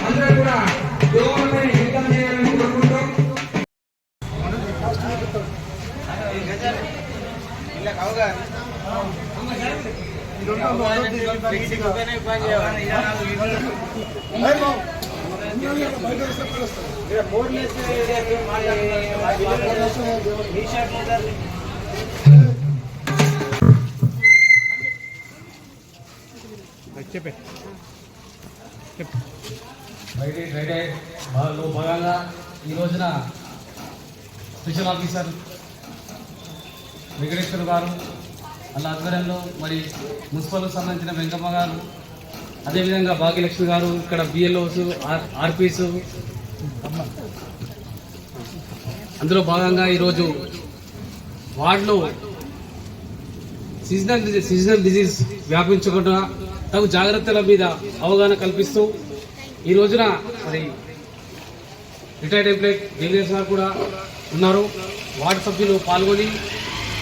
అందరూ కూడా దోమలపై యుద్ధం చేయాలని కోరుకుంటూ లో భాగంగా ఈ రోజున స్పెషల్ ఆఫీసర్ వెంకటేశ్వర గారు వాళ్ళ ఆధ్వర్యంలో మరి మున్సిపల్కి సంబంధించిన వెంకమ్మ గారు అదేవిధంగా భాగ్యలక్ష్మి గారు ఇక్కడ బిఎల్ఓస్ ఆర్పీస్ అందులో భాగంగా ఈరోజు వార్డులో సీజనల్ డిజీజ్ వ్యాపించకుండా తగు జాగ్రత్తల మీద అవగాహన కల్పిస్తూ ఈ రోజున మరి రిటైర్డ్ ఎంప్లాయ్ జగదీష్ గారు కూడా ఉన్నారు. వార్డు సభ్యులు పాల్గొని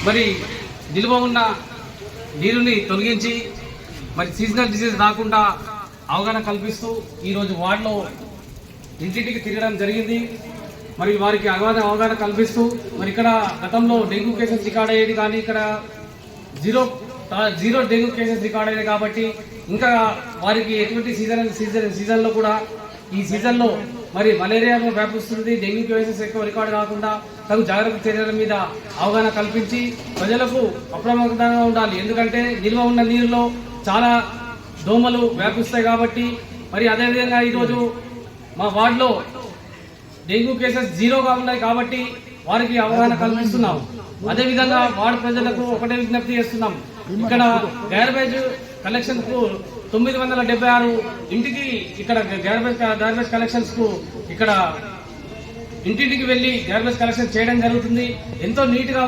మరి నిల్వ ఉన్న నీరుని తొలగించి మరి సీజనల్ డిసీజ్ రాకుండా అవగాహన కల్పిస్తూ ఈరోజు వార్డులో ఇంటింటికి తిరగడం జరిగింది. మరి వారికి అవగాహన కల్పిస్తూ మరి ఇక్కడ గతంలో డెంగ్యూ కేసెస్ రికార్డ్ అయ్యేది, కానీ ఇక్కడ జీరో డెంగ్యూ కేసెస్ రికార్డ్ అయ్యాయి. కాబట్టి ఇంకా వారికి ఎటువంటి సీజన్లో కూడా ఈ సీజన్లో మరి మలేరియా వ్యాపిస్తుంది, డెంగ్యూ కేసెస్ ఎక్కువ రికార్డు కాకుండా తగు జాగ్రత్త చర్యల మీద అవగాహన కల్పించి ప్రజలకు అప్రమత్తంగా ఉండాలి. ఎందుకంటే నిల్వ ఉన్న నీరులో చాలా దోమలు వ్యాపిస్తాయి. కాబట్టి మరి అదేవిధంగా ఈరోజు మా వార్డులో డెంగ్యూ కేసెస్ జీరోగా ఉన్నాయి కాబట్టి వారికి అవగాహన కల్పిస్తున్నాం. అదేవిధంగా వార్డు ప్రజలకు ఒకటే విజ్ఞప్తి చేస్తున్నాం, ఇక్కడ గార్బేజ్ కలెక్షన్ కు 976 ఇంటికి ఇక్కడ గార్బేజ్ కలెక్షన్స్ కు ఇక్కడ ఇంటింటికి వెళ్లి గార్బేజ్ కలెక్షన్ చేయడం జరుగుతుంది. ఎంతో నీట్ గా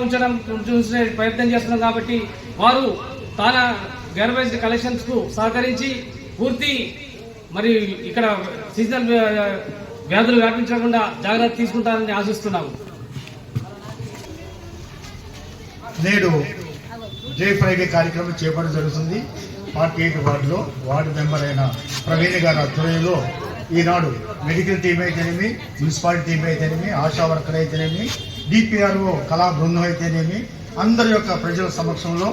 చూసే ప్రయత్నం చేస్తున్నాం. కాబట్టి వారు తన గార్బేజ్ కలెక్షన్స్ కు సహకరించి పూర్తి మరి ఇక్కడ సీజనల్ వ్యాధులు వ్యాపించకుండా జాగ్రత్త తీసుకుంటారని ఆశిస్తున్నాము. నేడు డే ఫ్రైడే కార్యక్రమం చేపట్టడం జరుగుతుంది. 48 వార్డులో వార్డు మెంబర్ అయిన ప్రవీణ్ గారి ఆధ్వర్యంలో ఈనాడు మెడికల్ టీం అయితేనేమి, మున్సిపాలిటీ టీం అయితేనేమి, ఆశా వర్కర్ అయితేనేమి, డిపిఆర్ఓ కళా బృందం అయితేనేమి అందరి యొక్క ప్రజల సమక్షంలో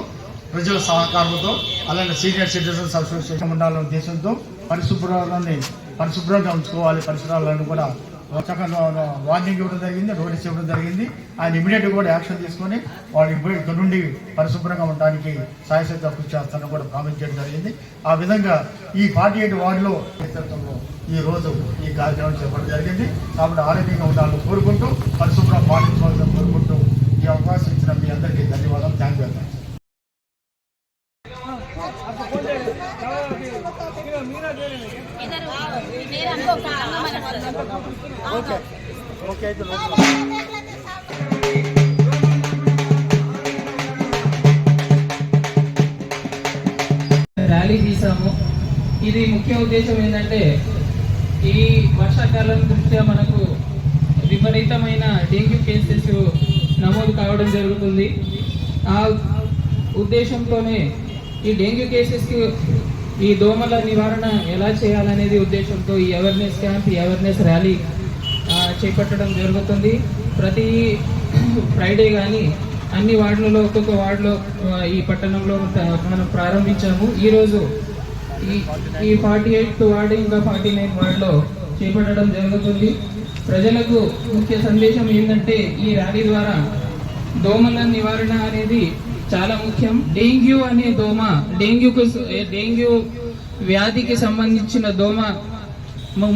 ప్రజల సహకారంతో అలానే సీనియర్ సిటిజన్స్ అసోసియేషన్ ఉండాలనే ఉద్దేశంతో పరిశుభ్రంగా ఉంచుకోవాలి, పరిసరాలను కూడా వార్నింగ్ ఇవ్వడం జరిగింది, నోటీస్ ఇవ్వడం జరిగింది. ఆయన ఇమీడియట్ కూడా యాక్షన్ తీసుకొని వాళ్ళు ఇక్కడ నుండి పరిశుభ్రంగా ఉండడానికి సాయశక్తి కృషి చేస్తానని కూడా ప్రామిస్ చేయడం జరిగింది. ఆ విధంగా ఈ 48 వార్డులో నేతృత్వంలో ఈ రోజు ఈ కార్యక్రమం చేపట్టడం జరిగింది. కాబట్టి ఆరోగ్యంగా ఉండాలని కోరుకుంటూ పరిశుభ్రం పాటించవలసిన కోరుకుంటూ ఈ అవకాశం ఇచ్చిన మీ అందరికీ ధన్యవాదాలు. Thank you. ర్యాలీ తీసాము. ఇది ముఖ్య ఉద్దేశం ఏంటంటే ఈ వర్షాకాలం దృష్ట్యా మనకు విపరీతమైన డెంగ్యూ కేసెస్ నమోదు కావడం జరుగుతుంది. ఆ ఉద్దేశంతోనే ఈ డెంగ్యూ కేసెస్కి ఈ దోమల నివారణ ఎలా చేయాలనేది ఉద్దేశంతో ఈ అవేర్నెస్ క్యాంప్, ఈ అవేర్నెస్ ర్యాలీ చేపట్టడం జరుగుతుంది. ప్రతి ఫ్రైడే కానీ అన్ని వార్డులలో ఒక్కొక్క వార్డులో ఈ పట్టణంలో మనం ప్రారంభించాము. ఈరోజు ఈ 48 వార్డు ఇంకా 49 వార్డులో చేపట్టడం జరుగుతుంది. ప్రజలకు ముఖ్య సందేశం ఏంటంటే ఈ ర్యాలీ ద్వారా దోమల నివారణ అనేది చాలా ముఖ్యం. డెంగ్యూ అనే దోమ, డెంగ్యూ వ్యాధికి సంబంధించిన దోమ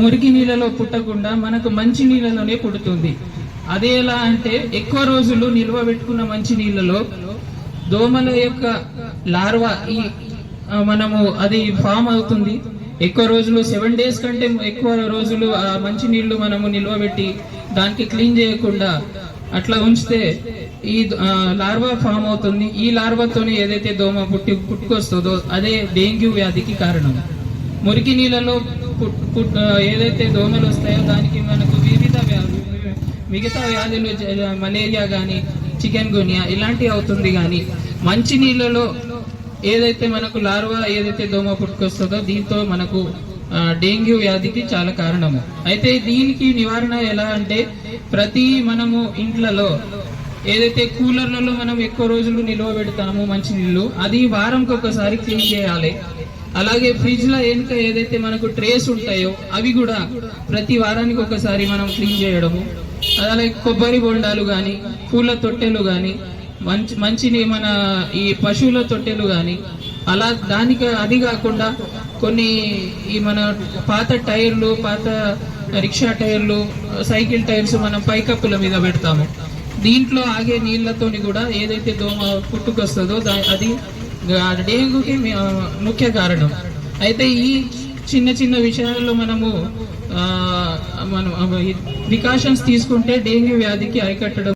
మురికి నీళ్ళలో పుట్టకుండా మనకు మంచి నీళ్ళలోనే పుడుతుంది. అదే ఎలా అంటే ఎక్కువ రోజులు నిల్వ పెట్టుకున్న మంచి నీళ్ళలో దోమల యొక్క లార్వా మనము అది ఫామ్ అవుతుంది. ఎక్కువ రోజులు 7 days కంటే ఎక్కువ రోజులు ఆ మంచి నీళ్లు మనము నిల్వ పెట్టి దానికి క్లీన్ చేయకుండా అట్లా ఉంచితే ఈ లార్వా ఫామ్ అవుతుంది. ఈ లార్వాతోనే ఏదైతే దోమ పుట్టుకొస్తుందో అదే డెంగ్యూ వ్యాధికి కారణం. మురికి నీళ్ళలో ఏదైతే దోమలు వస్తాయో దానికి మనకు మిగతా వ్యాధులు మలేరియా కానీ చికెన్ గున్యా ఇలాంటివి అవుతుంది. కానీ మంచి నీళ్ళలో ఏదైతే మనకు లార్వా ఏదైతే దోమ పుట్టుకొస్తుందో దీంతో మనకు డెంగ్యూ వ్యాధికి చాలా కారణము. అయితే దీనికి నివారణ ఎలా అంటే ప్రతి మనము ఇంట్లలో ఏదైతే కూలర్లలో మనం ఎక్కువ రోజులు నిల్వ పెడతాము మంచినీళ్ళు, అది వారంకి ఒకసారి క్లీన్ చేయాలి. అలాగే ఫ్రిడ్జ్ లో వెనుక ఏదైతే మనకు ట్రేస్ ఉంటాయో అవి కూడా ప్రతి వారానికి ఒకసారి మనం క్లీన్ చేయడము. అలాగే కొబ్బరి బొండాలు కానీ, పూల తొట్టెలు కానీ, మంచిని మన ఈ పశువుల తొట్టెలు కానీ, అలా దానికి అది కాకుండా కొన్ని ఈ మన పాత టైర్లు, పాత రిక్షా టైర్లు, సైకిల్ టైర్స్ మనం పైకప్పుల మీద పెడతాము. దీంట్లో ఆగే నీళ్లతోని కూడా ఏదైతే దోమ పుట్టుకొస్తుందో అది డెంగ్యూకి ముఖ్య కారణం. అయితే ఈ చిన్న చిన్న విషయాల్లో మనము ప్రికాషన్స్ తీసుకుంటే డెంగ్యూ వ్యాధికి అరికట్టడం